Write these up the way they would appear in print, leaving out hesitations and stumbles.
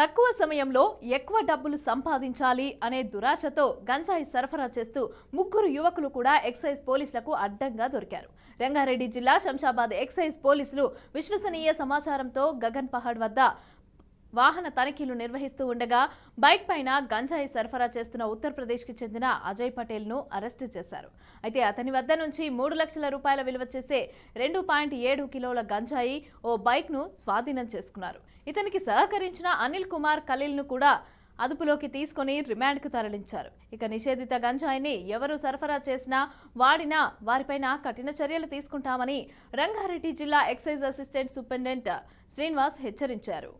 తక్కువ సమయంలో ఎక్కువ డబ్బులు సంపాదించాలి అనే దురాశతో గంజాయి సరఫరా చేస్తూ ముగ్గురు యువకులు కూడా ఎక్సైజ్ పోలీసులకు అడ్డంగా దొరికారు. రంగారెడ్డి జిల్లా శంషాబాద్ ఎక్సైజ్ పోలీసులు విశ్వసనీయ సమాచారంతో గగన్ పహాడ్ వద్ద వాహన తనిఖీలు నిర్వహిస్తూ ఉండగా బైక్ పైన గంజాయి సరఫరా చేస్తున్న ఉత్తరప్రదేశ్కి చెందిన అజయ్ పటేల్ను అరెస్టు చేశారు. అయితే అతని వద్ద నుంచి 3 లక్షల రూపాయల విలువ చేసే 2.7 కిలోల గంజాయి, ఓ బైక్ను స్వాధీనం చేసుకున్నారు. ఇతనికి సహకరించిన అనిల్ కుమార్ ఖలీల్ను కూడా అదుపులోకి తీసుకుని రిమాండ్కు తరలించారు. ఇక నిషేధిత గంజాయిని ఎవరు సరఫరా చేసినా వాడినా వారిపైన కఠిన చర్యలు తీసుకుంటామని రంగారెడ్డి జిల్లా ఎక్సైజ్ అసిస్టెంట్ సూపరింటెండెంట్ శ్రీనివాస్ హెచ్చరించారు.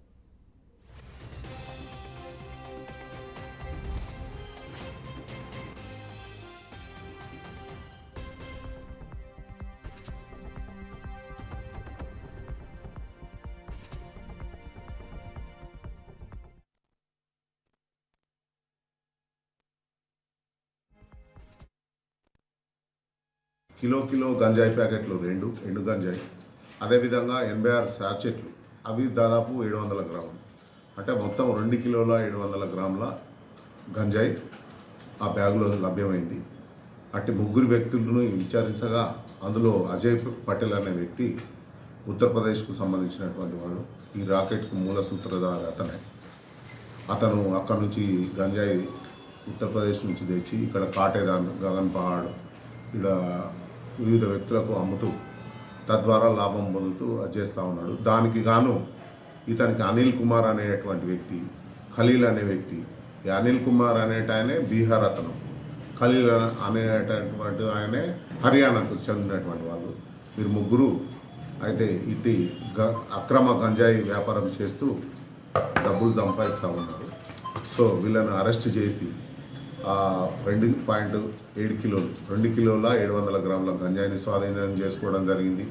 కిలో గంజాయి ప్యాకెట్లు 2 ఎండు గంజాయి, అదేవిధంగా 86 శాచెట్లు, అవి దాదాపు 700 గ్రాములు, అంటే మొత్తం 2 కిలోల 700 గ్రాముల గంజాయి ఆ బ్యాగులో లభ్యమైంది. అట్టి ముగ్గురు వ్యక్తులను విచారించగా అందులో అజయ్ పటేల్ అనే వ్యక్తి ఉత్తరప్రదేశ్కు సంబంధించినటువంటి వాడు. ఈ రాకెట్కు మూల సూత్రధారి అతను అక్కడ నుంచి గంజాయి ఉత్తరప్రదేశ్ నుంచి తెచ్చి ఇక్కడ కాటేదాన్, గగన్ పహాడ్ ఇలా వివిధ వ్యక్తులకు అమ్ముతూ తద్వారా లాభం పొందుతూ చేస్తూ ఉన్నాడు. దానికి గాను ఇతనికి అనిల్ కుమార్ అనేటువంటి వ్యక్తి, ఖలీల్ అనే వ్యక్తి, ఈ అనిల్ కుమార్ అనేటాయనే బీహార్ అతను, ఖలీల్ అనేటటువంటి ఆయనే హర్యానాకు చెందినటువంటి వాళ్ళు. వీరు ముగ్గురు అయితే ఇటు అక్రమ గంజాయి వ్యాపారం చేస్తూ డబ్బులు సంపాదిస్తూ ఉన్నారు. సో వీళ్ళను అరెస్ట్ చేసి 2.7 కిలోలు 2 కిలోల 700 గ్రాముల గంజాయిని స్వాధీనం చేసుకోవడం జరిగింది.